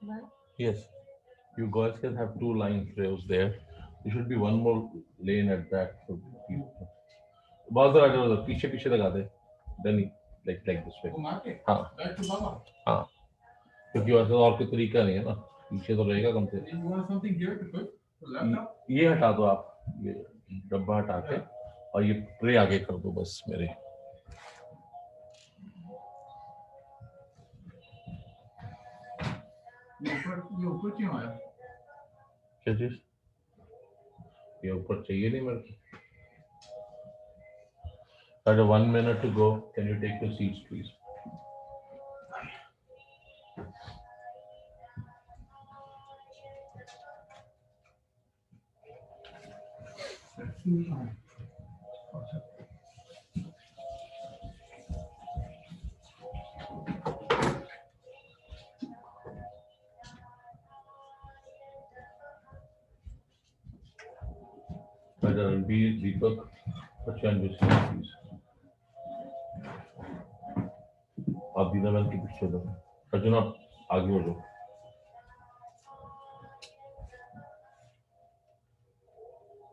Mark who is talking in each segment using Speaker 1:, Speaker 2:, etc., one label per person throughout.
Speaker 1: But
Speaker 2: Yes, you guys can have two line trails there. There should be one more lane at back for people. बहुत ज़्यादा इधर पीछे पीछे लगा दे. Then like this way. घुमा के. हाँ. Back to Baba. हाँ. क्योंकि वैसे तो और कोई तरीका नहीं है ना. पीछे तो रहेगा कम से. You want something here to put? Laptop? ये हटा दो आप. ये डब्बा हटा के और ये ट्रे आगे कर दो बस मेरे. ये ऊपर क्यों आया? क्या चीज? ये ऊपर चाहिए नहीं मेरे को. At 1 minute to go, can you take your seats, please? Ranbir, Deepak, Prashant, your seats, please. आप दीना मैम के पीछे दो. अर्जुन आप आगे हो जाओ.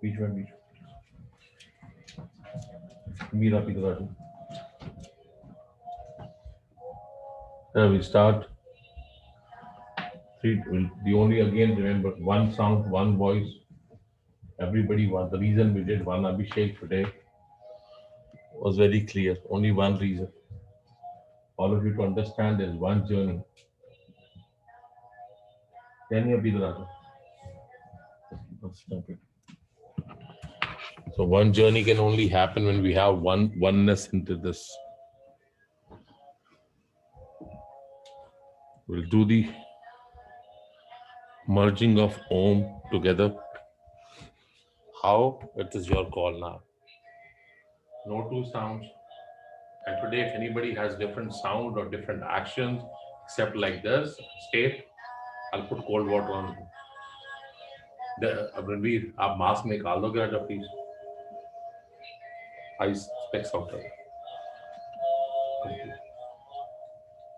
Speaker 2: बीच में बीच. मीरा आप इधर आ जाओ. We start. Three. The only again remember one sound, one voice. Everybody one. The reason we did one Abhishek today was very clear. Only one reason. All of you to understand there's one journey. Then you be the stop it. So one journey can only happen when we have oneness into this. We'll do the merging of Om together. How? It is your call now. No two sounds. And today, if anybody has different sound or different actions, except like this, state, I'll put cold water on you. Ranveer, आप mask निकाल दोगे राजा please. I specs out.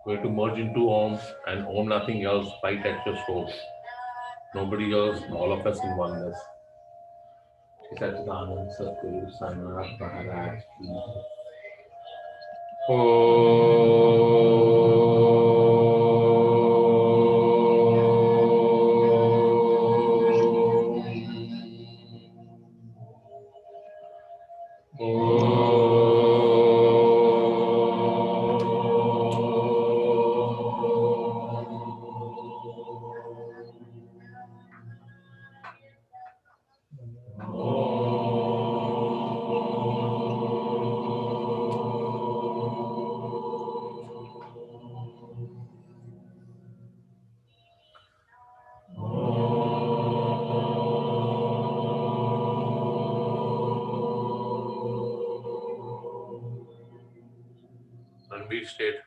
Speaker 2: We have to merge into Om and Om nothing else, right at your soul. Nobody else, all of us in oneness. Satchidanand Satguru Sangha Maharaj Ki. Ranveer state.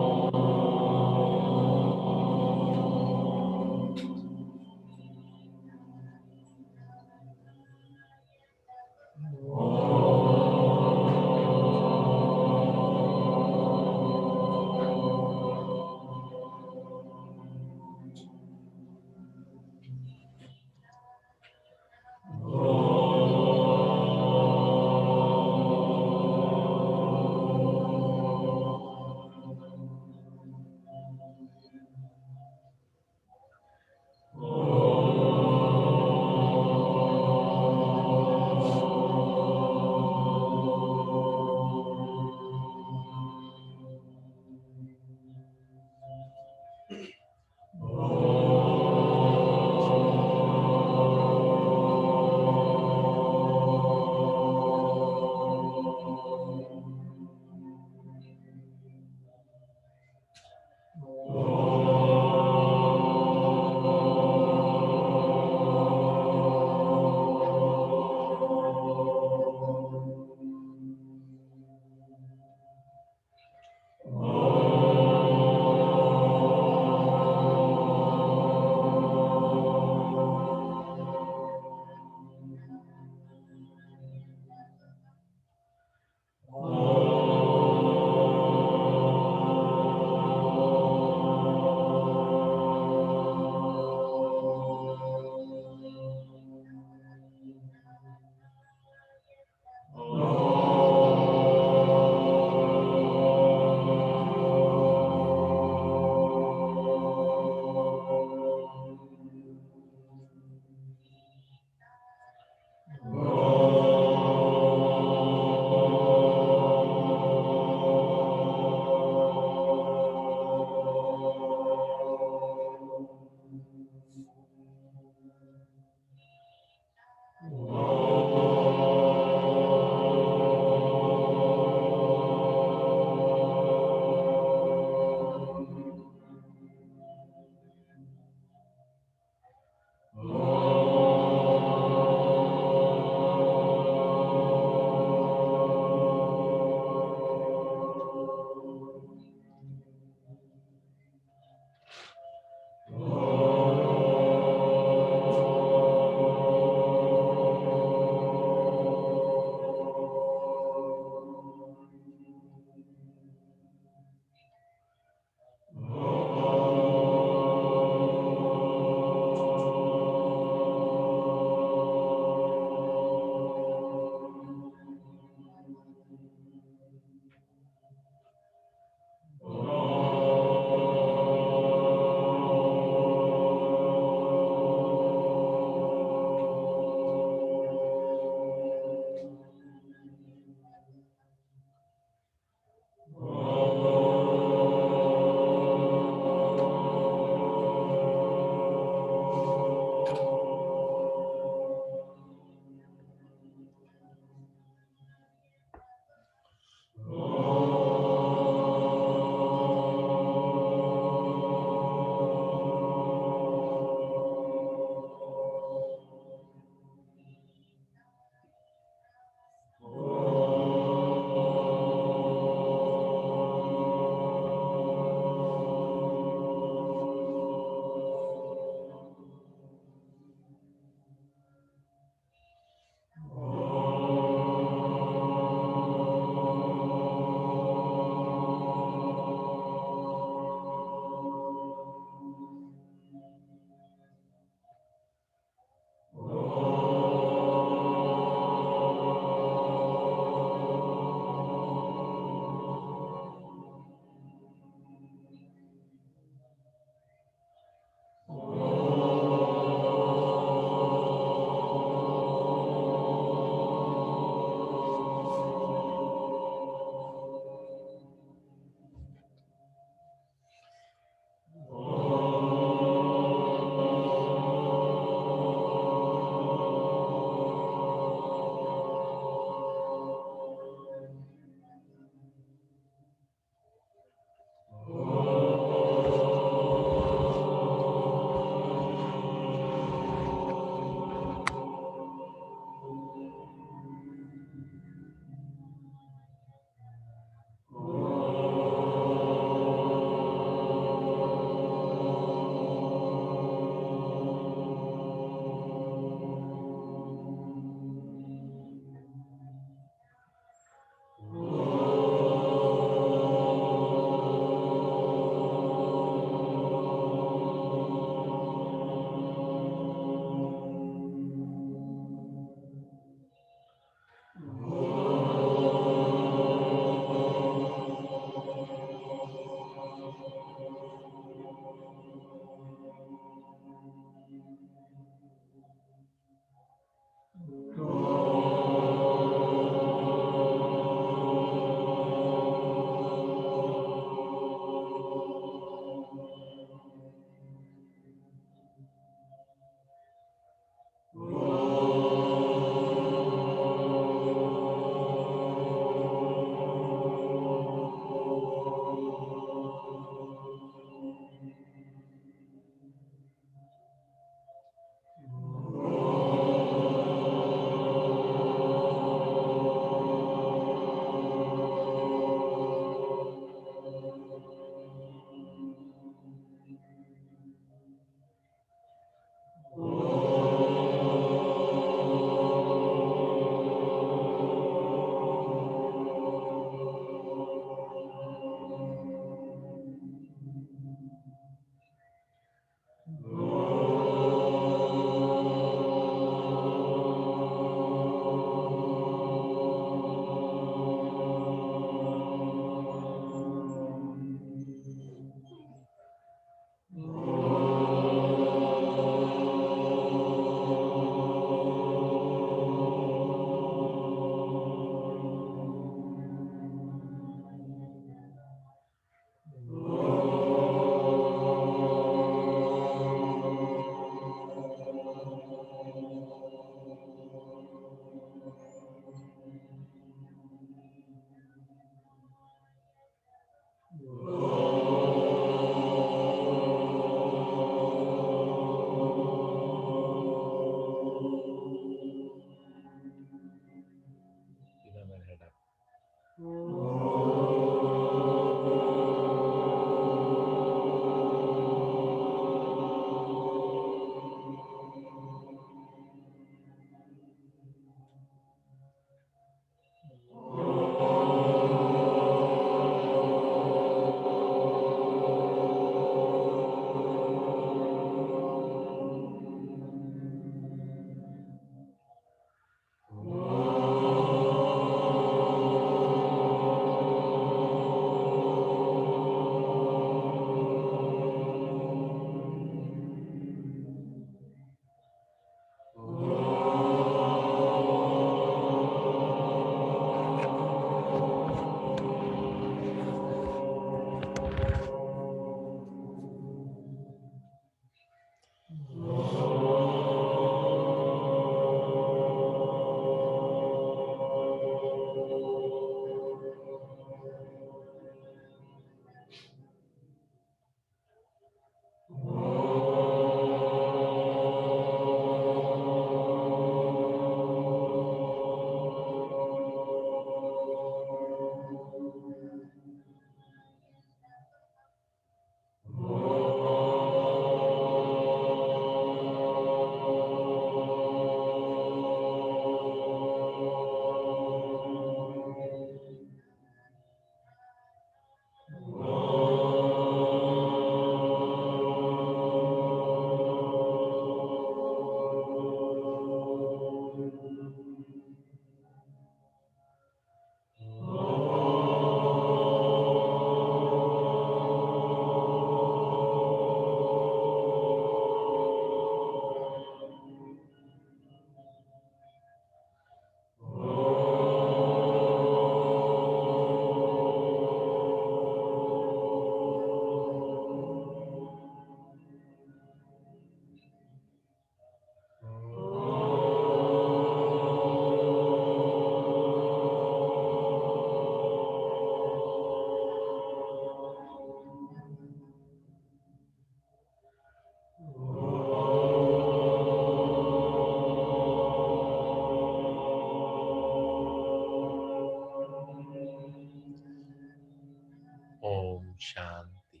Speaker 2: Shanti,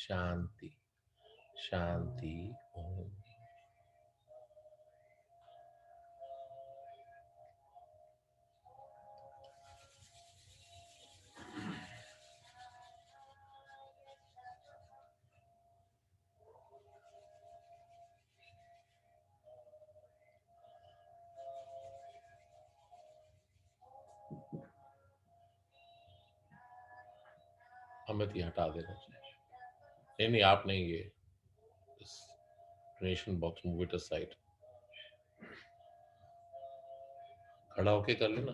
Speaker 2: Shanti, Shanti. Om. Amit ये हटा देना चाहिए. नहीं आप नहीं, ये donation box move it aside. खड़ा होके कर लेना.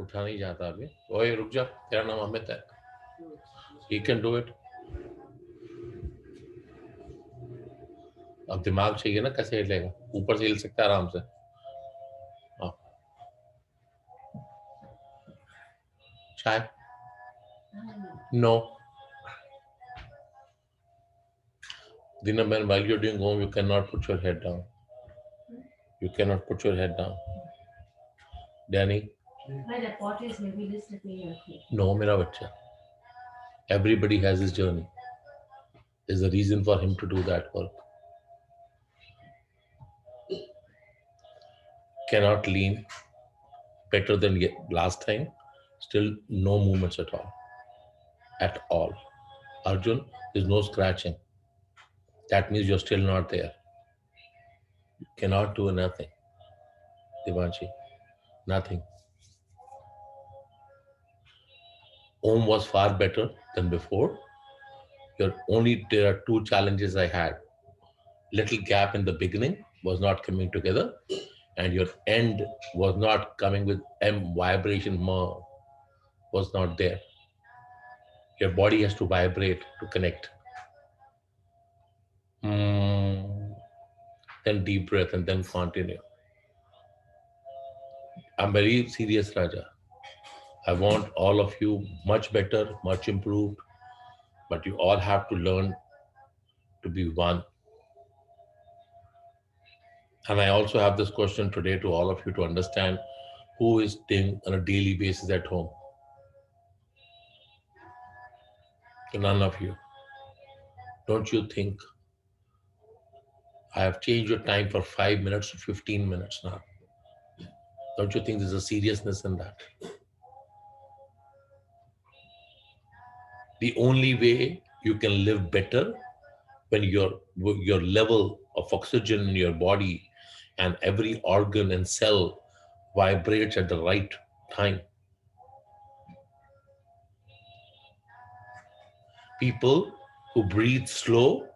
Speaker 2: उठा नहीं जाता अभी. ओए रुक जा, तेरा नाम अमित है. He can do it. अब दिमाग चाहिए ना, कैसे हिलेगा? ऊपर से हिल सकता है आराम से. हाँ. चाय? No. Dinnaban, while you're doing home, you cannot put your head down. You cannot put your head down. Danny? No, मेरा बच्चा. Everybody has his journey. There's a reason for him to do that work. Cannot lean better than last time. Still no movements at all. At all. Arjun, there's no scratching. That means you're still not there. You cannot do nothing. Devanshi, nothing. Om was far better than before. There are two challenges I had. Little gap in the beginning was not coming together, and your end was not coming with M vibration more, was not there. Your body has to vibrate to connect. Then deep breath and then continue. I'm very serious, Raja. I want all of you much better, much improved, but you all have to learn to be one. And I also have this question today to all of you to understand who is staying on a daily basis at home. To none of you. Don't you think I have changed your time for 5 minutes to 15 minutes now? Don't you think there's a seriousness in that? The only way you can live better when your level of oxygen in your body and every organ and cell vibrates at the right time. People who breathe slow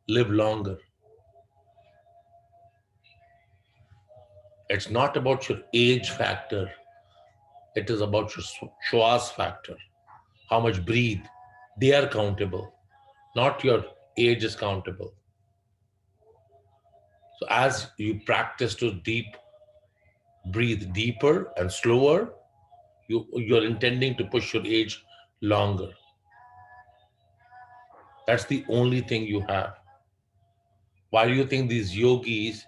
Speaker 2: live longer. It's not about your age factor. It is about your Schwarz factor. How much breathe. They are countable. Not your age is countable. So as you practice to breathe deeper and slower, you're intending to push your age longer. That's the only thing you have. Why do you think these yogis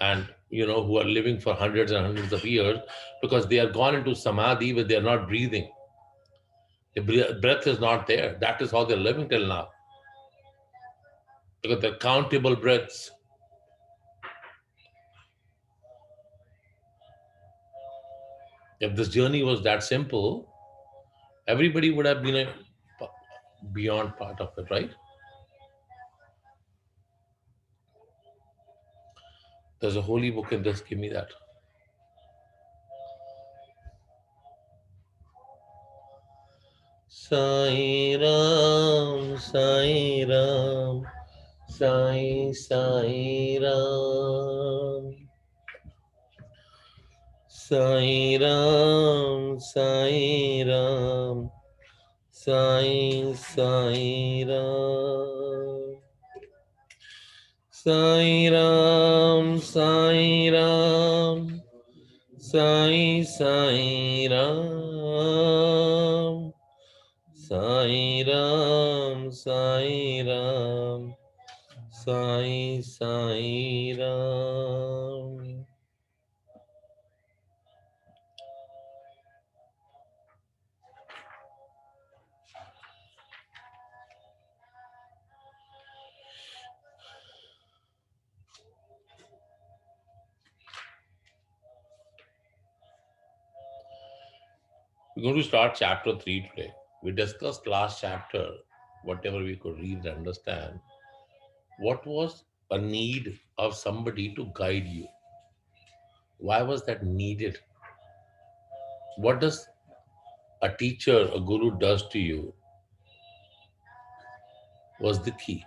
Speaker 2: and who are living for hundreds and hundreds of years? Because they are gone into samadhi where they are not breathing. The breath is not there. That is how they're living till now. Because they're countable breaths. If this journey was that simple, everybody would have been a beyond part of it, right? There's a holy book in this. Give me that. Sai Ram, Sai Ram, Sai Sai Ram. Sai Ram, Sai Ram, Sai Sai Ram. Sai Ram, Sai Ram, Sai Sai Ram. Sai Ram, Sai Ram, Sai Sai Ram.
Speaker 1: We're going to start chapter 3 today. We discussed last chapter, whatever we could read and understand. What was a need of somebody to guide you? Why was that needed? What does a teacher, a guru does to you was the key.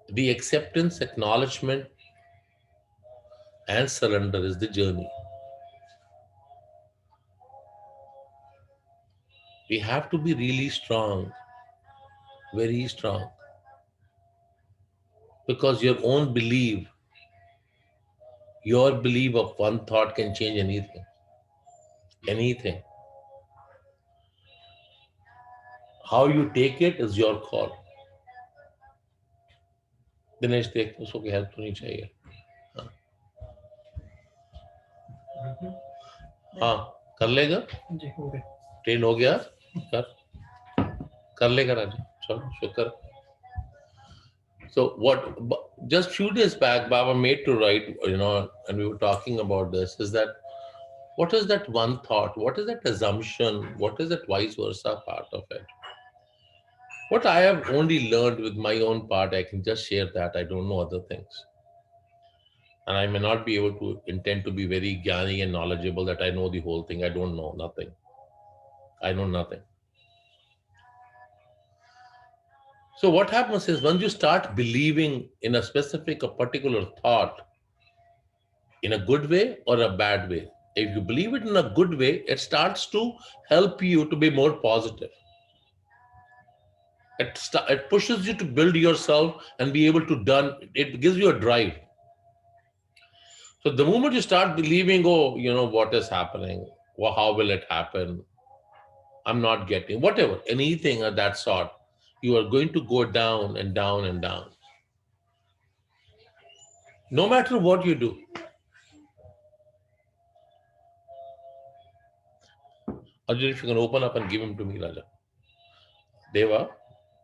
Speaker 1: The acceptance, acknowledgement, and surrender is the journey. We have to be really strong, very strong, because your belief of one thought can change anything. Anything. How you take it is your call. Dinesh देख उसको की help तो नहीं चाहिए. हाँ हाँ कर लेगा जी हो गया ट्रेन हो गया कर कर लेगा राजा चलो शुक्र. So what just few days back Baba made to write, and we were talking about this, is that what is that one thought, what is that assumption, what is that vice versa part of it. What I have only learned with my own part, I can just share that. I don't know other things. And I may not be able to intend to be very gyani and knowledgeable that I know the whole thing. I don't know nothing. I know nothing. So what happens is once you start believing in a specific, a particular thought in a good way or a bad way, if you believe it in a good way, it starts to help you to be more positive. It pushes you to build yourself and be able to done. It gives you a drive. So the moment you start believing, oh, what is happening? Well, how will it happen? I'm not getting whatever, anything of that sort. You are going to go down and down and down. No matter what you do. Arjun, if you can open up and give him to me, Raja. Deva,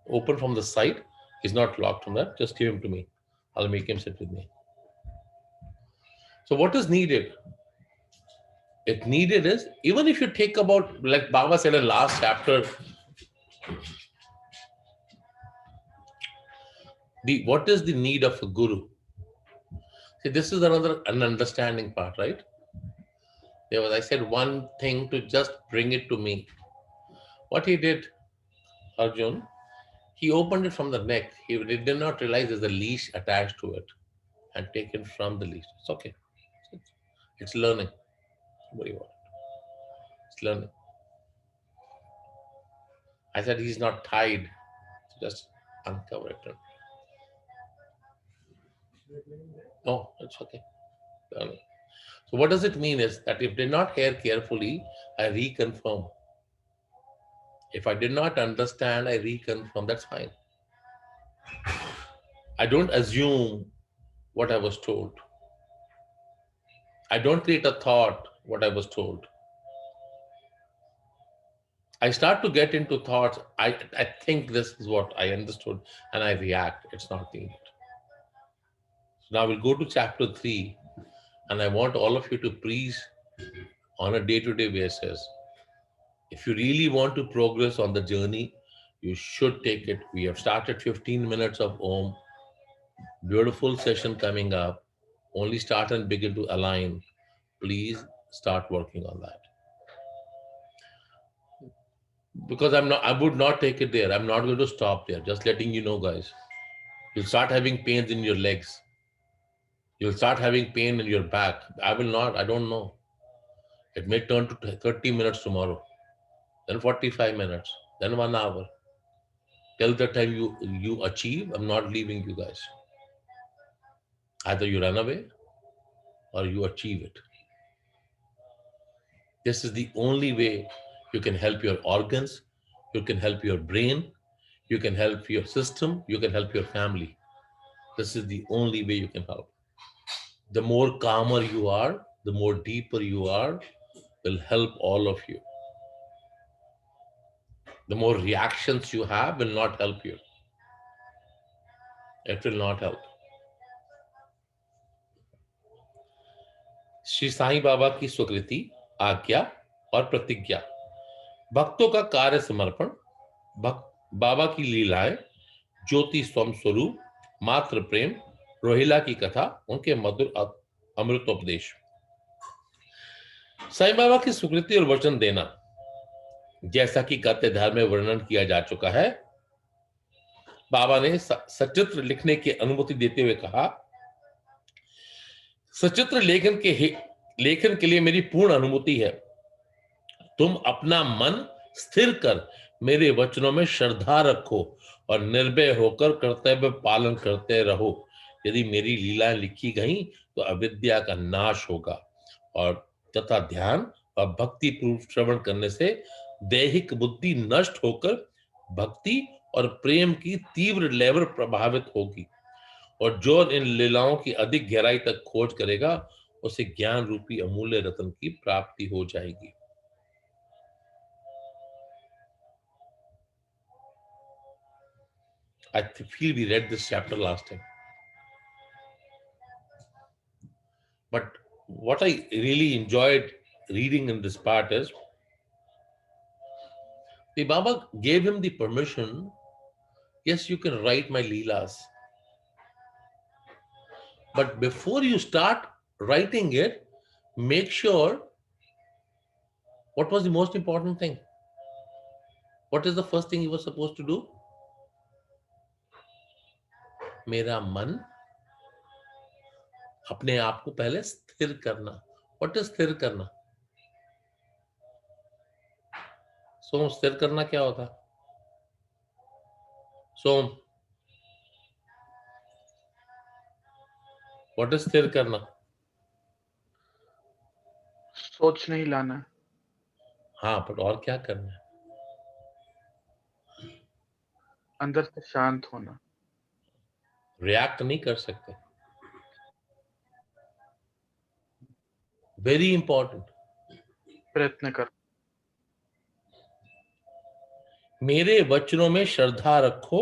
Speaker 1: open from the side. He's not locked from that. Just give him to me. I'll make him sit with me. So what is needed? It needed is, even if you take about, like Baba said in last chapter, what is the need of a guru? See, this is an understanding part, right? I said one thing to just bring it to me. What he did, Arjun, he opened it from the neck. He did not realize there's a leash attached to it and taken from the leash. It's okay. It's learning. Don't worry about it. It's learning. I said he's not tied. So just uncover it. No, it's okay. Learning. So what does it mean is that if did not hear carefully, I reconfirm. If I did not understand, I reconfirm. That's fine. I don't assume what I was told. I don't create a thought what I was told. I start to get into thoughts. I think this is what I understood and I react. It's not needed. So now we'll go to chapter 3, and I want all of you to please, on a day-to-day basis, if you really want to progress on the journey, you should take it. We have started 15 minutes of Om. Beautiful session coming up. Only start and begin to align. Please start working on that. Because I would not take it there. I'm not going to stop there. Just letting you know, guys. You'll start having pains in your legs. You'll start having pain in your back. I will not. I don't know. It may turn to 30 minutes tomorrow, then 45 minutes, then 1 hour. Till the time you achieve, I'm not leaving you guys. Either you run away or you achieve it. This is the only way you can help your organs, you can help your brain, you can help your system, you can help your family. This is the only way you can help. The more calmer you are, the more deeper you are, will help all of you. The more reactions you have will not help you. It will not help. Shri Sai Baba की स्वकृति आज्ञा और प्रतिज्ञा, भक्तों का कार्य समर्पण, बाबा की लीलाएं, ज्योति स्वयं स्वरूप, मात्र प्रेम, रोहिला की कथा, उनके मधुर अमृतोपदेश। साईं बाबा की स्वीकृति और वचन देना, जैसा कि गद्य अध्याय में वर्णन किया जा चुका है, बाबा ने सचित्र लिखने की अनुमति देते हुए कहा, सचित्र लेखन के लिए मेरी पूर्ण अनुमति है। तुम अपना मन स्थिर कर मेरे वचनों में श्रद्धा रखो और निर्भय होकर कर्तव्य पालन करते रहो। यदि मेरी लीलाएं लिखी गई तो अविद्या का नाश होगा और तथा ध्यान और भक्ति पूर्व श्रवण करने से दैहिक बुद्धि नष्ट होकर भक्ति और प्रेम की तीव्र लेवर प्रभावित होगी और जो इन लीलाओं की अधिक गहराई तक खोज करेगा उसे ज्ञान रूपी अमूल्य रत्न की प्राप्ति हो जाएगी। I feel we read this chapter last time. But what I really enjoyed reading in this part is the Baba gave him the permission. Yes, you can write my Leelas. But before you start writing it, make sure what was the most important thing? What is the first thing he was supposed to do? मेरा मन अपने आप को पहले स्थिर करना। What is स्थिर करना? सोम, स्थिर करना क्या होता? सोम, व्हाट इज स्थिर करना?
Speaker 3: सोच नहीं लाना।
Speaker 1: हाँ, बट और क्या करना है?
Speaker 3: अंदर से शांत होना।
Speaker 1: रिएक्ट नहीं कर सकते। Very important.
Speaker 3: प्रयत्न कर।
Speaker 1: मेरे वचनों में श्रद्धा रखो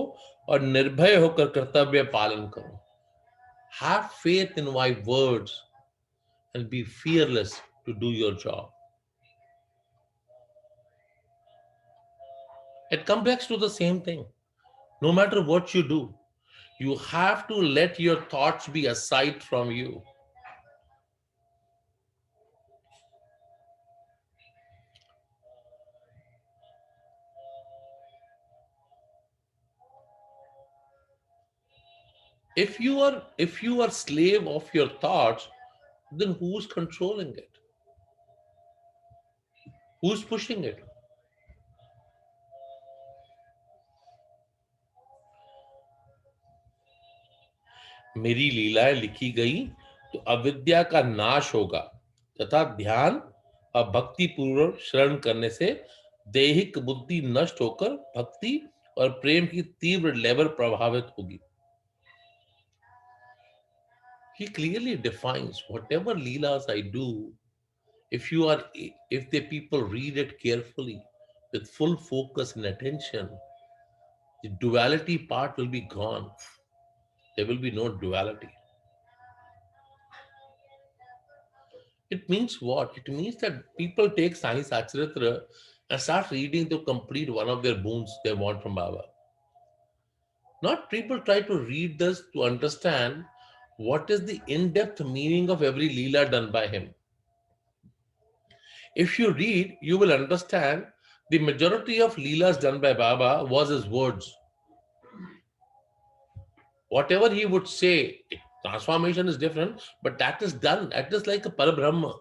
Speaker 1: और निर्भय होकर कर्तव्य पालन करो। Have faith in my words and be fearless to do your job. It comes back to the same thing. No matter what you do, you have to let your thoughts be aside from you. If you are slave of your thoughts, then who's controlling it? Who's pushing it? मेरी लीलाएं लिखी गई तो अविद्या का नाश होगा तथा ध्यान और भक्ति पूर्वक श्रवण करने से दैहिक बुद्धि नष्ट होकर भक्ति और प्रेम की तीव्र लेवल प्रभावित होगी। He clearly defines whatever leelas I do, if the people read it carefully with full focus and attention, the duality part will be gone. There will be no duality. It means what? It means that people take Sai Satcharitra and start reading to complete one of their boons they want from Baba. Not people try to read this to understand what is the in-depth meaning of every Leela done by him. If you read, you will understand the majority of Leelas done by Baba was his words. Whatever he would say, transformation is different, but that is done. That is like a Parabrahma.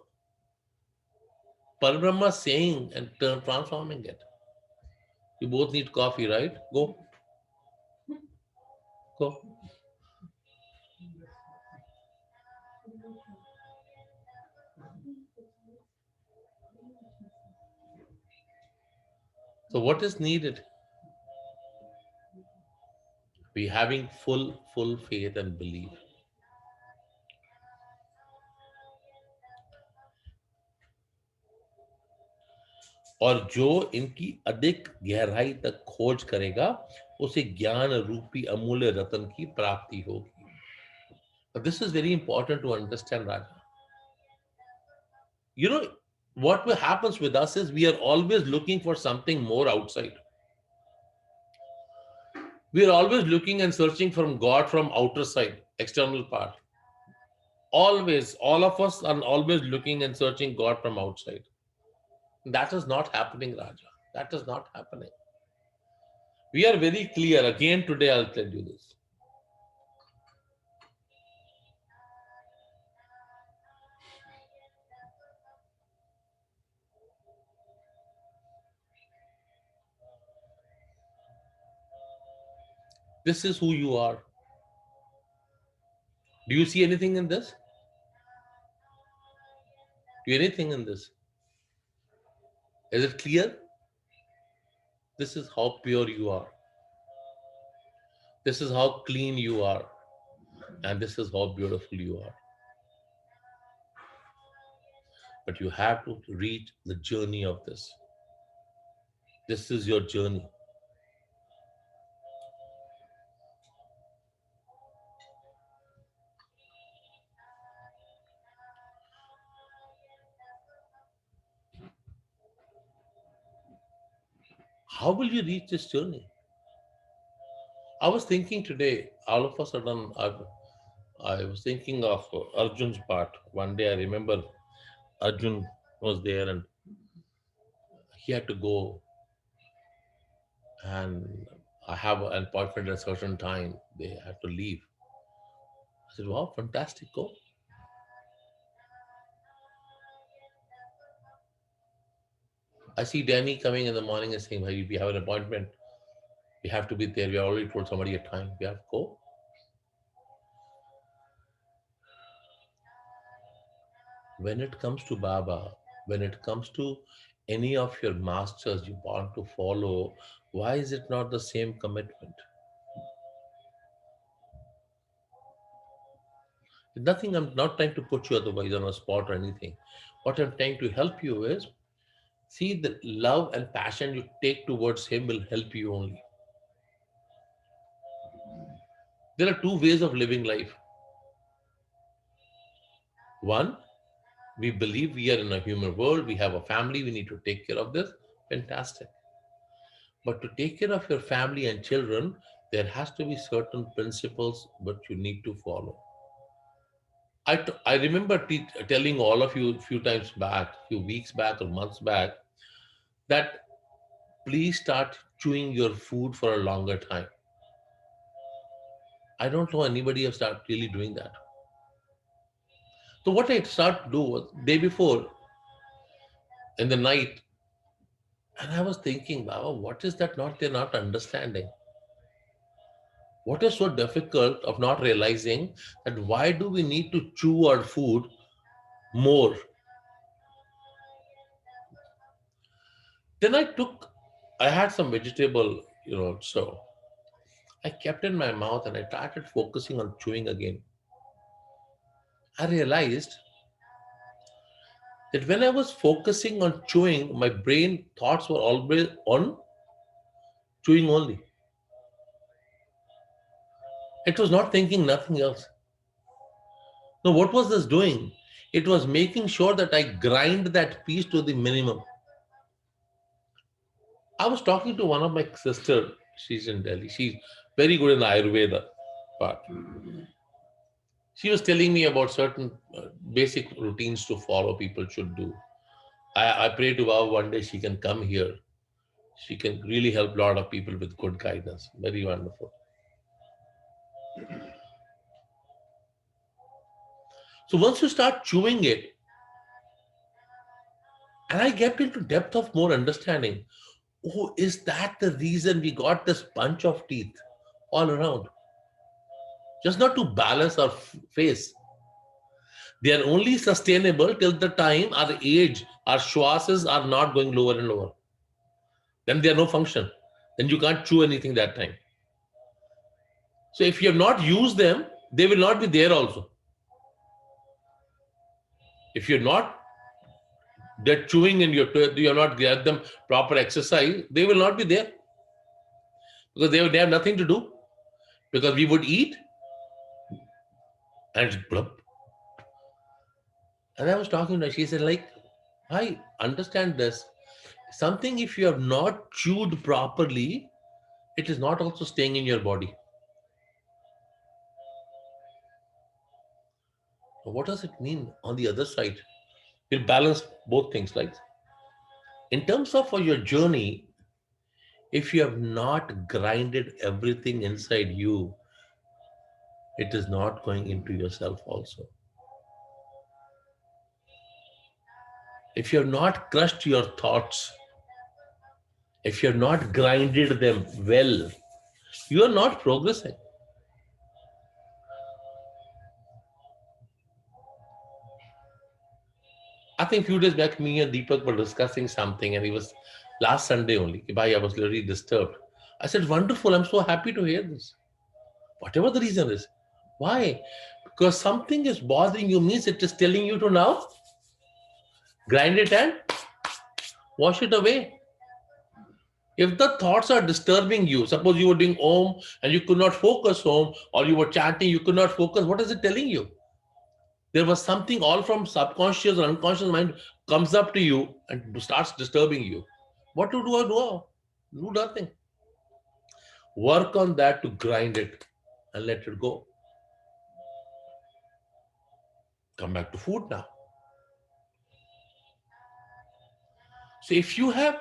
Speaker 1: Parabrahma saying and transforming it. You both need coffee, right? Go. Go. So what is needed? We having full faith and belief. और जो इनकी अधिक गहराई तक खोज करेगा उसे ज्ञान रूपी अमूल्य रत्न की प्राप्ति होगी। This is very important to understand, Raja. You know, what happens with us is we are always looking for something more outside. We are always looking and searching from God from outer side, external part. Always, all of us are always looking and searching God from outside. That is not happening, Raja. That is not happening. We are very clear. Again, today I'll tell you this. This is who you are. Do you see anything in this? Do you anything in this? Is it clear? This is how pure you are. This is how clean you are. And this is how beautiful you are. But you have to reach the journey of this. This is your journey. How will you reach this journey? I was thinking today, all of a sudden, I was thinking of Arjun's part. One day I remember Arjun was there and he had to go, and I have an appointment at a certain time. They had to leave. I said, wow, fantastic, go. I see Danny coming in the morning and saying, hey, we have an appointment. We have to be there. We already told somebody a time. We have to go. When it comes to Baba, when it comes to any of your masters you want to follow, why is it not the same commitment? Nothing, I'm not trying to put you otherwise on a spot or anything. What I'm trying to help you is see the love and passion you take towards him will help you only. There are two ways of living life. One, we believe we are in a human world, we have a family, we need to take care of this. Fantastic. But to take care of your family and children, there has to be certain principles that you need to follow. I remember telling all of you a few times back, few weeks back or months back, that please start chewing your food for a longer time. I don't know anybody have started really doing that. So what I started to do was day before in the night, and I was thinking, Baba, what is that not they're not understanding? What is so difficult of not realizing that why do we need to chew our food more? Then I had some vegetable, so I kept in my mouth and I started focusing on chewing again. I realized that when I was focusing on chewing, my brain thoughts were always on chewing only. It was not thinking nothing else. Now, what was this doing? It was making sure that I grind that piece to the minimum. I was talking to one of my sister. She's in Delhi. She's very good in the Ayurveda part. She was telling me about certain basic routines to follow people should do. I pray to Baba one day she can come here. She can really help a lot of people with good guidance. Very wonderful. So once you start chewing it, and I get into depth of more understanding. Oh, is that the reason we got this bunch of teeth all around? Just not to balance our face. They are only sustainable till the time our age, our schwasses are not going lower and lower. Then they are no function. Then you can't chew anything that time. So if you have not used them, they will not be there also. If you're not they're chewing and you're not get them proper exercise, they will not be there. Because they have nothing to do. Because we would eat and it's blub. And I was talking to her, she said, like, I understand this. Something, if you have not chewed properly, it is not also staying in your body. What does it mean on the other side? We'll balance both things, like in terms of for your journey, if you have not grinded everything inside you, it is not going into yourself also. If you have not crushed your thoughts, if you have not grinded them well, you are not progressing. I think a few days back, me and Deepak were discussing something, and it was last Sunday only. Bhai, I was literally disturbed. I said, wonderful, I'm so happy to hear this. Whatever the reason is. Why? Because something is bothering you means it is telling you to now grind it and wash it away. If the thoughts are disturbing you, suppose you were doing Om and you could not focus Om, or you were chanting, you could not focus, what is it telling you? There was something all from subconscious or unconscious mind comes up to you and starts disturbing you. What to do? Do nothing. Work on that to grind it and let it go. Come back to food now. So if you have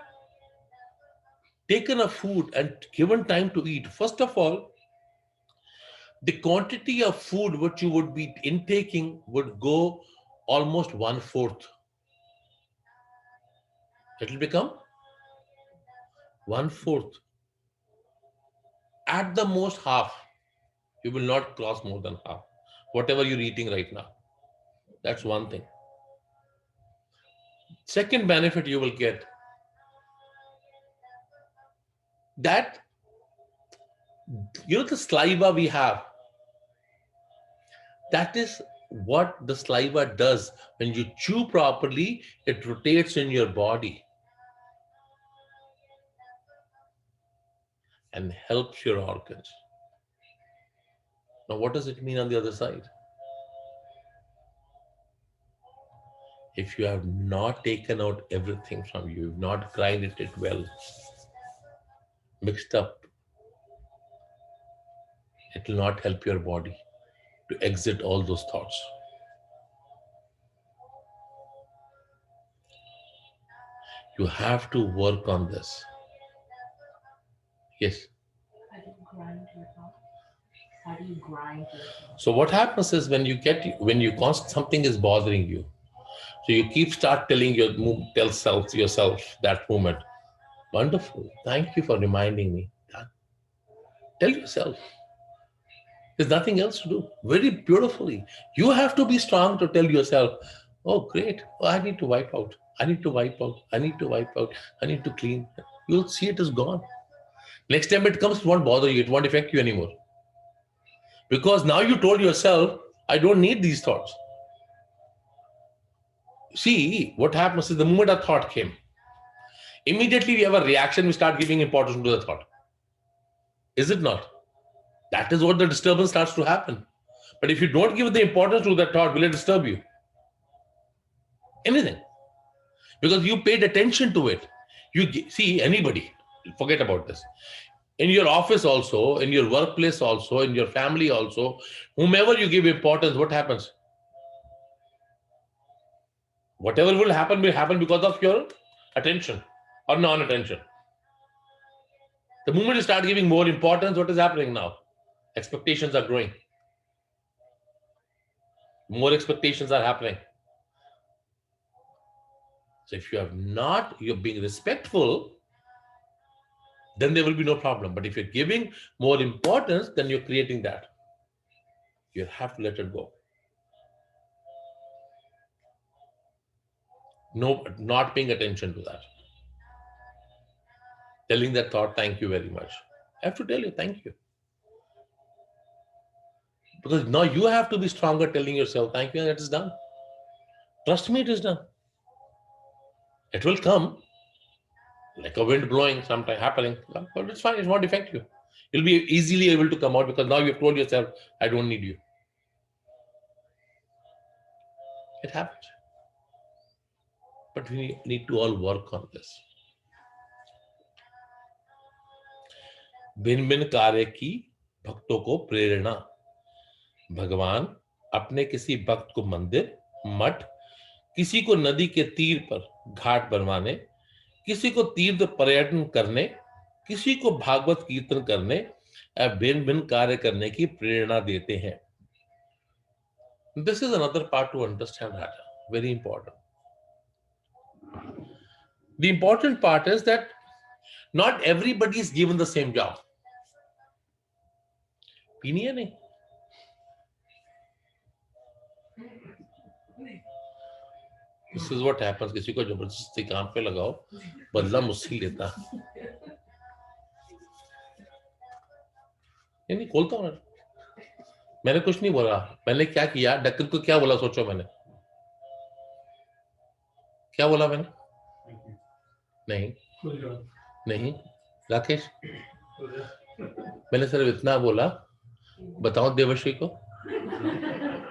Speaker 1: taken a food and given time to eat, first of all, the quantity of food which you would be intaking would go almost 1/4. It will become 1/4. At the most half. You will not cross more than half. Whatever you're eating right now. That's one thing. Second benefit you will get, that, the saliva we have, that is what the saliva does. When you chew properly, it rotates in your body and helps your organs. Now, what does it mean on the other side? If you have not taken out everything from you, you've not grinded it well, mixed up, it will not help your body to exit all those thoughts. You have to work on this. Yes.
Speaker 4: How do you grind your thoughts? How do you grind your thoughts?
Speaker 1: So what happens is when you something is bothering you, so you start telling yourself that moment, wonderful, thank you for reminding me. Tell yourself. There's nothing else to do. Very beautifully. You have to be strong to tell yourself, oh, great. Oh, I need to wipe out. I need to wipe out. I need to wipe out. I need to clean. You'll see it is gone. Next time it comes, it won't bother you. It won't affect you anymore. Because now you told yourself, I don't need these thoughts. See, what happens is the moment a thought came, immediately we have a reaction, we start giving importance to the thought. Is it not? That is what the disturbance starts to happen. But if you don't give the importance to that thought, will it disturb you? Anything. Because you paid attention to it. You see, anybody, forget about this. In your office also, in your workplace also, in your family also, whomever you give importance, what happens? Whatever will happen because of your attention or non-attention. The moment you start giving more importance, what is happening now? Expectations are growing. More expectations are happening. So if you're being respectful, then there will be no problem. But if you're giving more importance, then you're creating that. You have to let it go. No, not paying attention to that. Telling that thought, thank you very much. I have to tell you, thank you. Because now you have to be stronger telling yourself, thank you, and it is done. Trust me, it is done. It will come like a wind blowing, sometime happening, but it's fine, it won't affect you. You'll be easily able to come out because now you've told yourself, I don't need you. It happens. but we need to all work on this. भिन्न भिन्न कार्य की भक्तों को प्रेरणा। भगवान अपने किसी भक्त को मंदिर, मठ, किसी को नदी के तीर पर घाट बनवाने, किसी को तीर्थ पर्यटन करने, किसी को भागवत कीर्तन करने या भिन्न भिन्न कार्य करने की प्रेरणा देते हैं। This is another part to understand, Raja. Very important. The important part is that not everybody is given the same job. पीनी है नहीं? This is what happens. किसी को जबरदस्ती काम पे लगाओ, बदला मुझसे लेता। नहीं खोलता हूँ। मैंने कुछ नहीं बोला। मैंने क्या किया? डक्कन को क्या बोला? सोचो मैंने क्या बोला? मैंने नहीं राकेश, मैंने सिर्फ इतना बोला, बताओ देवश्री को,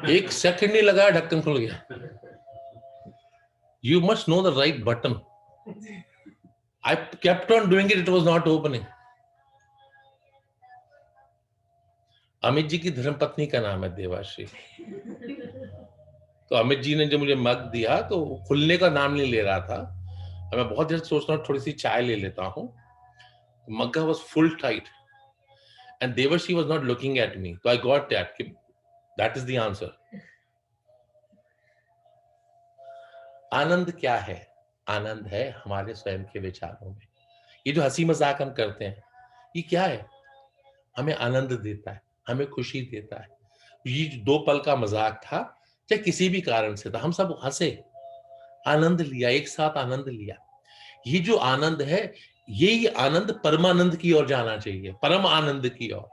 Speaker 1: 1 सेकंड नहीं लगा, ढक्कन खुल गया। You must know the right button. I kept on doing it, it was not opening. Amit ji की धर्मपत्नी का नाम है देवाश्री। तो अमित जी ने जब मुझे मग दिया तो खुलने का नाम नहीं ले रहा था। मैं बहुत देर सोच रहा हूँ थोड़ी सी चाय ले लेता हूँ। Magga was full tight and Devashi was not looking at me. So I got that. That is the answer. आनंद क्या है? आनंद है हमारे स्वयं के विचारों में। ये जो हंसी मजाक हम करते हैं, ये क्या है? हमें आनंद देता है, हमें खुशी देता है। ये 2 पल का मजाक था, चाहे किसी भी कारण से था, हम सब हंसे, आनंद लिया, एक साथ आनंद लिया। ये जो आनंद है, यही आनंद परमानंद की ओर जाना चाहिए, परम आनंद की ओर।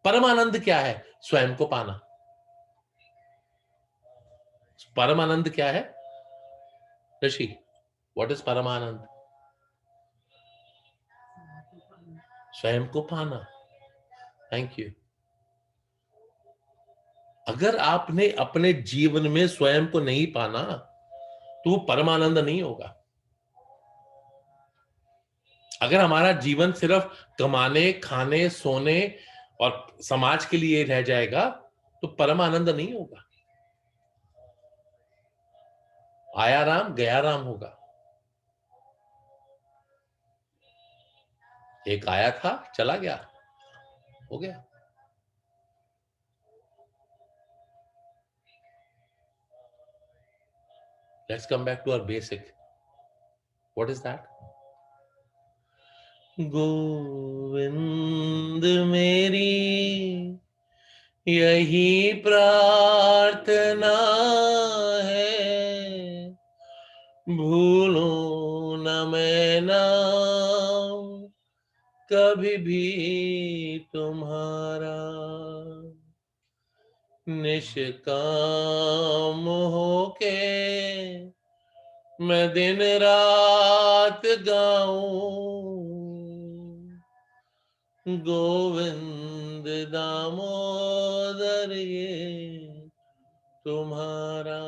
Speaker 1: परम आनंद क्या है? स्वयं को पाना। परम आनंद क्या है ऋषि? व्हाट इज परमानंद? स्वयं को पाना। Thank you. अगर आपने अपने जीवन में स्वयं को नहीं पाना तो वो परमानंद नहीं होगा। अगर हमारा जीवन सिर्फ कमाने, खाने, सोने और समाज के लिए रह जाएगा तो परमानंद नहीं होगा। आया राम गया राम होगा। एक आया था चला गया, हो गया। Let's come back to our basic. What is that? Govind मेरी यही प्रार्थना है, भूलो न मैं नाम कभी भी तुम्हारा, निष्काम होके मैं दिन रात गाऊं, गोविंद दामोदर ये तुम्हारा।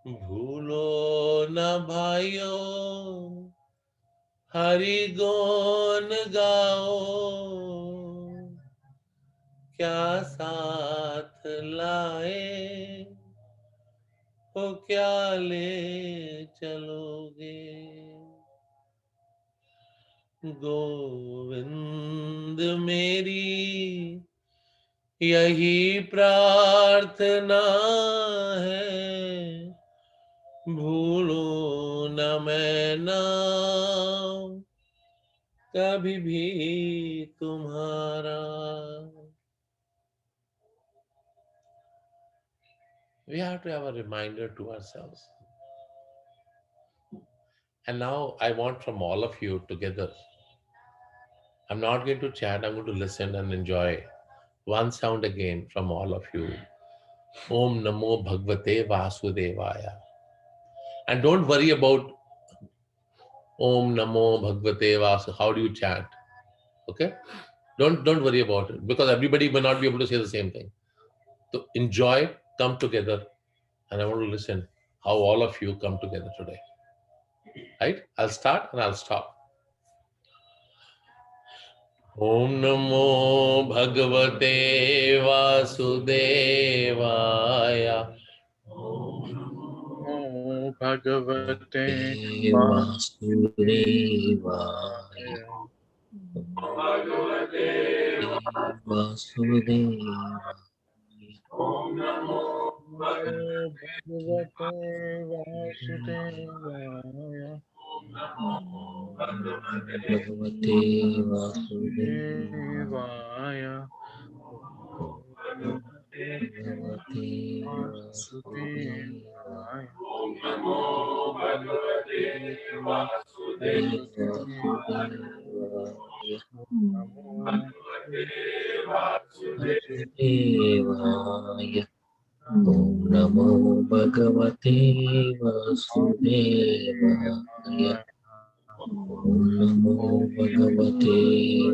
Speaker 1: भूलो न भाइयों हरि गुण गाओ, क्या साथ लाए हो क्या ले चलोगे। गोविंद मेरी यही प्रार्थना है, भूलो न मैं नाम कभी भी तुम्हारा। We have to have a reminder to ourselves. And now I want from all of you together, I'm not going to chat, I'm going to listen and enjoy one sound again from all of you. Om Namo Bhagavate Vasudevaya. And don't worry about Om Namo Bhagavate Vasudevaya. How do you chant? Okay? Don't worry about it because everybody may not be able to say the same thing. So enjoy, come together, and I want to listen how all of you come together today. Right? I'll start and I'll stop. Om Namo Bhagavate Vasudevaya.
Speaker 3: Namo Bhagavate
Speaker 5: Vasudevaya. Vasudevaya.
Speaker 3: Bhagavate Vasudevaya.
Speaker 5: Bhagavate Vasudevaya.
Speaker 3: Devaya.
Speaker 5: Bhagavate
Speaker 3: Vasudevaya.
Speaker 5: Vasudevaya.
Speaker 3: Namo
Speaker 5: Vasudevaya. Om Namo Bhagavate Vasudevaya. Om Namo Bhagavate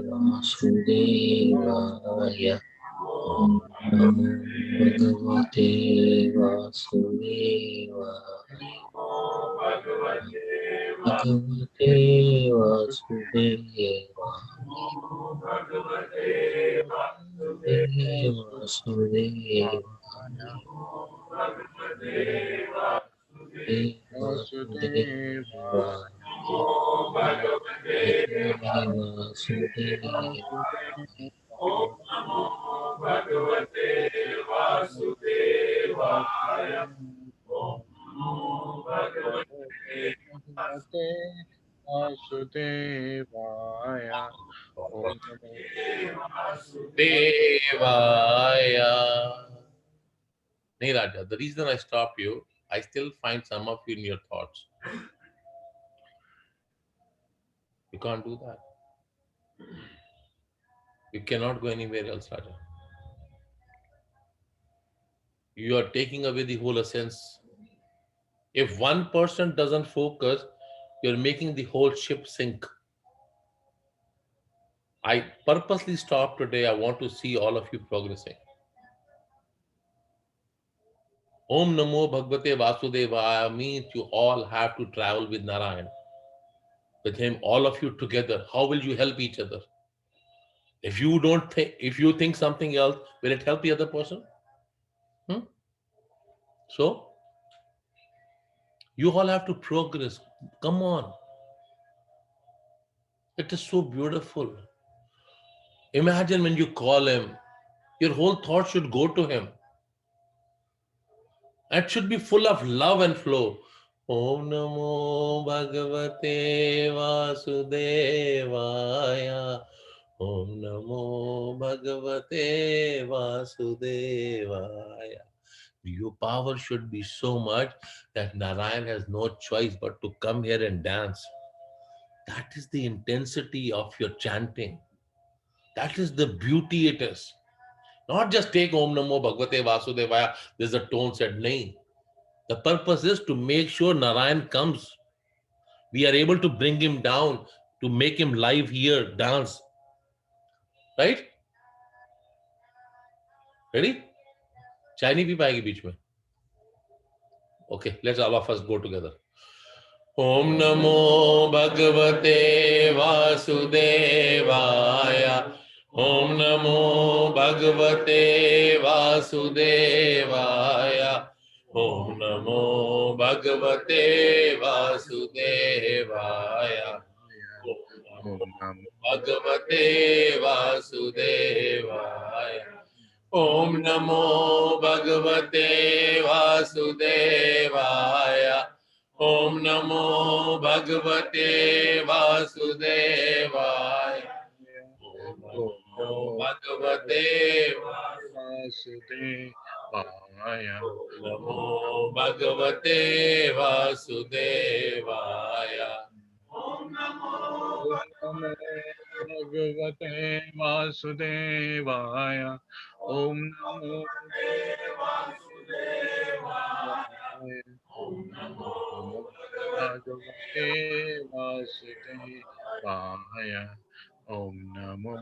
Speaker 5: Vasudevaya. Om Namo Bhagavate Vasudevaya. Bhagavate Vasudevaya.
Speaker 3: Vasudevaya. Vasudevaya. Om Namo
Speaker 1: Devaya. Niraja, the reason I stop you, I still find some of you in your thoughts. You can't do that. You cannot go anywhere else, Raja. You are taking away the whole essence. If one person doesn't focus, you're making the whole ship sink. I purposely stopped today. I want to see all of you progressing. Om Namo Bhagavate Vasudevaya means you all have to travel with Narayan. With him, all of you together. How will you help each other? If you don't think, if you think something else, will it help the other person? So, you all have to progress. Come on. It is so beautiful. Imagine when you call him, your whole thought should go to him. It should be full of love and flow. Om Namo Bhagavate Vasudevaya. Om Namo Bhagavate Vasudevaya. Your power should be so much that Narayan has no choice but to come here and dance. That is the intensity of your chanting. That is the beauty it is. Not just take Om Namo Bhagavate Vasudevaya, there's a tone set. Nahin. The purpose is to make sure Narayan comes. We are able to bring him down, to make him live here, dance. Right? Ready? चाय नहीं P पाएगी बीच में. Okay, let's all of us go together. Om Namo Bhagavate Vasudevaya. Om Namo Bhagavate Vasudevaya. Om Namo Bhagavate Vasudevaya.
Speaker 3: Om Namo
Speaker 1: Bhagavate Vasudevaya. Om Namo Bhagavate Vasudevaya. Om Namo Bhagavate Vasudevaya. Om Namo Bhagavate
Speaker 3: Vasudevaya.
Speaker 1: Namo Bhagavate Vasudevaya.
Speaker 3: Om Namo Bhagavate Vasudevaya. Om Namo Vasudevaya. Om Namo Bhagavate Vasudevaya. Om Namo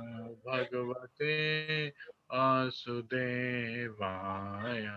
Speaker 3: Bhagavate Vasudevaya.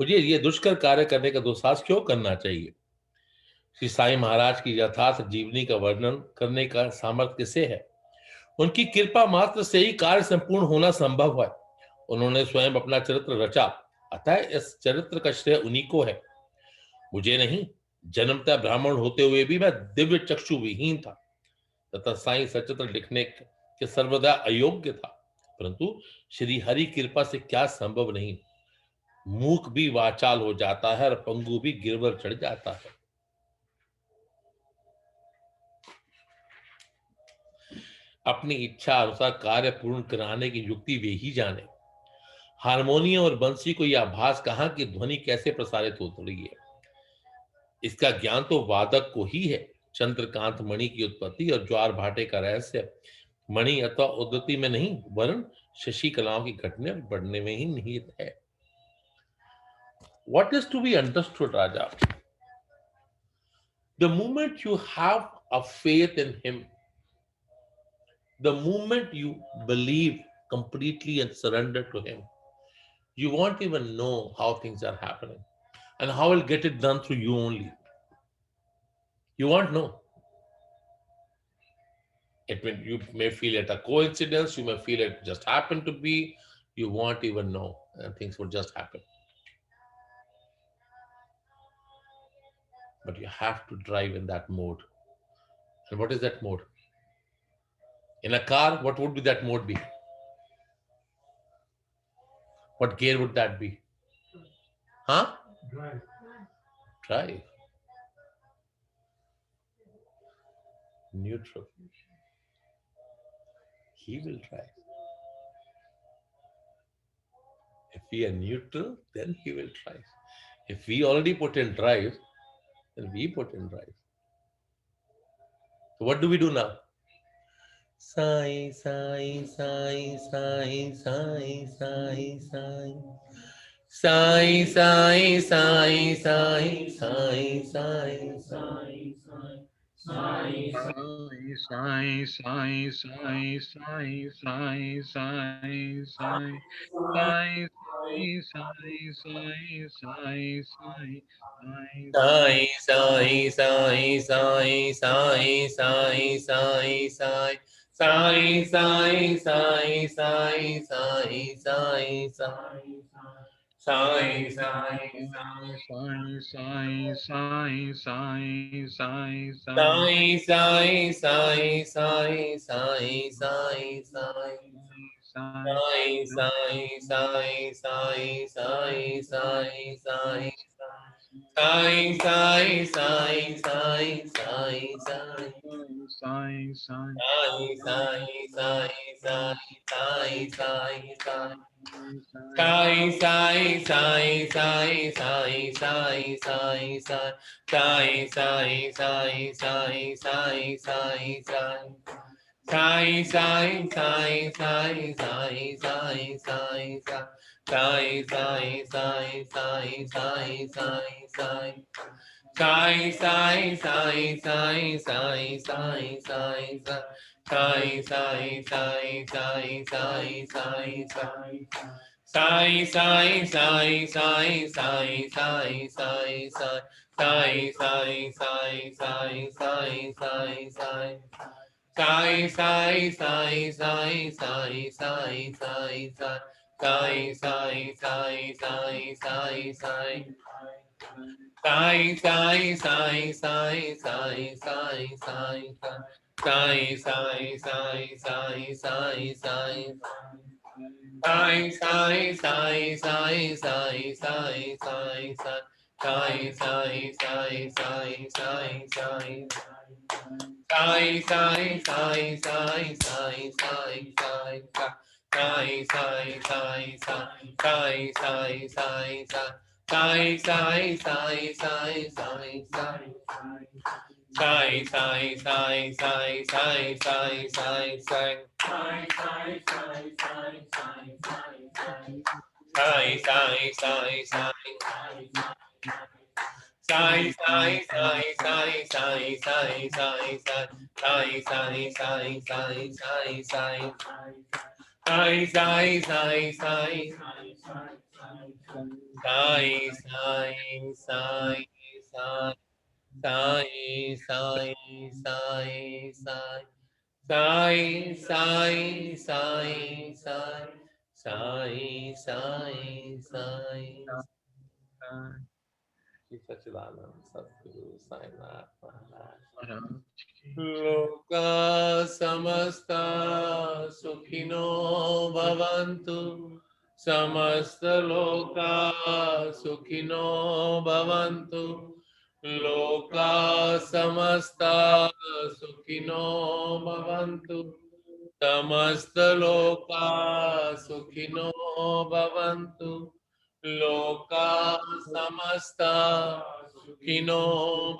Speaker 1: मुझे ये दुष्कर कार्य करने का दुस्साहस क्यों करना चाहिए? श्री साईं महाराज की यथार्थ जीवनी का वर्णन करने का सामर्थ्य किसे है? उनकी कृपा मात्र से ही कार्य संपूर्ण होना संभव है। उन्होंने स्वयं अपना चरित्र रचा, अतः इस चरित्र का श्रेय उन्हीं को है, मुझे नहीं। जन्मतः ब्राह्मण होते हुए भी मैं दिव्य चक्षु विहीन था तथा साईं सचित्र लिखने के सर्वदा अयोग्य था, परंतु श्री हरि कृपा से क्या संभव नहीं, मूक भी वाचाल हो जाता है और पंगु भी गिरवर चढ़ जाता है। अपनी इच्छा अनुसार कार्य पूर्ण कराने की युक्ति वे ही जाने। हारमोनियम और बंसी को यह आभास कहां की ध्वनि कैसे प्रसारित हो रही है, इसका ज्ञान तो वादक को ही है। चंद्रकांत मणि की उत्पत्ति और ज्वार भाटे का रहस्य मणि अथवा उद्धति में नहीं, वरन शशि कलाओं की घटने और बढ़ने में ही निहित है। What is to be understood, Raja? The moment you have a faith in him, the moment you believe completely and surrender to him, you won't even know how things are happening and how he'll get it done through you only. You won't know. You may feel it a coincidence, you may feel it just happened to be, you won't even know, and things will just happen. But you have to drive in that mode. And what is that mode? In a car, what would be that mode be? What gear would that be? Huh? Drive. Neutral. He will drive. If we are neutral, then he will drive. If we already put in drive, then we put in drive. So what do we do now? Sai, sai, sai, sai, sai, sai, sai. Sai, sai, sai, sai, sai, sai, sai, sai. Sai,
Speaker 3: Sai, sai, sai, sai, sai, sai, sai, sai, sai, sai, sai, sai,
Speaker 1: sai, sai, sai, sai, sai, sai, sai, sai. Sai, sai, sai, sai, sai, sai, sai. Sai, sai, sai.
Speaker 3: sai, sai, sai, sai, sai,
Speaker 1: Sai, sai, sai, sai, sai, sai, sai. Sai, sai, sai, sai, sai, sai, sai. Sai, sai, sai, sai, sai, sai.
Speaker 3: sai, sai,
Speaker 1: Sai, sai, sai, sai, sai, sai, sai.
Speaker 3: sai,
Speaker 1: Sai, sai, sai, sai, sai, sai, sai, sai. Sai, sai, sai, sai, sai, sai, sai. Sai, sai, sai, sai, sai, sai, sai, sai. Sai, sai, sai, sai, sai, sai, sai. Sai, sai, sai, sai, sai, sai, sai, sai. Sai, sai, sai, sai, sai, sai, sai. Sai, sai, sai, sai, sai, sai, sai, sai. Sai, sai, sai, sai, sai, sai, sai. Sai, sai, sai, sai, sai, sai, sai, sai. Sai, sai, sai, sai, sai, sai. Sai, sai, sai, sai, sai, sai, sai, sai. Sai, sai, sai, sai, sai, sai. Sai, sai, sai, sai, sai, sai, sai, sai. Sai, sai, sai, sai, sai, sai. Sai, sai, sai, sai, sai, sai, sai, sai. Sai, sai, sai, sai, sai, sai, sai, sai. Sai, sai, sai, sai, sai, sai. Sai, sai, sai, sai, sai, sai, sai, sai. Sai, sai, sai, sai, sai, sai, sai. Sai, sai, sai, sai. Sai, sai, sai, sai, sai, sai, sai, sai. Sai, sai, sai, sai, sai, sai. Sai, sai, sai, sai. Sai, sai, sai, sai, sai, sai, sai, sai. Sai, sai, sai, sai, sai, sai, sai. Shri Sachidanand Sadguru Sai Nath Maharaj. Loka samasta sukhino bhavantu. Samasta loka sukhino bhavantu. Loka samasta sukhino bhavantu. Samasta loka sukhino bhavantu. Loka samasta sukhino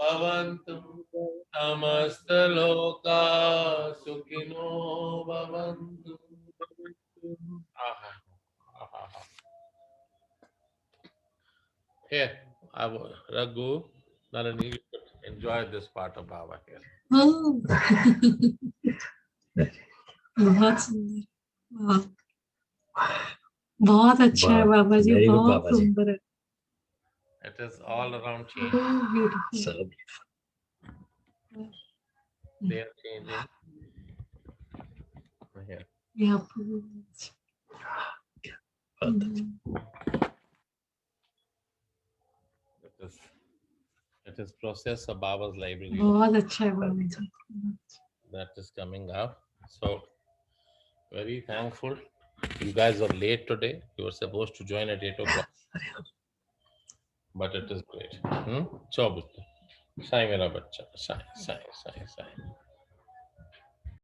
Speaker 1: bhavantu. Samasta loka sukhino bhavantu. Here, Raghu, Nalini, you should enjoy this part of Baba here.
Speaker 6: बहुत सुंदर, बहुत बहुत अच्छा है बाबा जी,
Speaker 5: Very good,
Speaker 6: बहुत
Speaker 5: बाबा जी।
Speaker 6: सुंदर है।
Speaker 1: It is all around change.
Speaker 6: Beautiful.
Speaker 5: So
Speaker 1: They are changing. Here.
Speaker 6: Yeah, please.
Speaker 1: It is process of Baba's library
Speaker 6: बहुत अच्छा है बाबा जी।
Speaker 1: that is coming up. So very thankful. You guys were late today. You were supposed to join at 8 o'clock. But it is great. Chau butta. Sai mera bachcha. Sai, sai, sai, sai.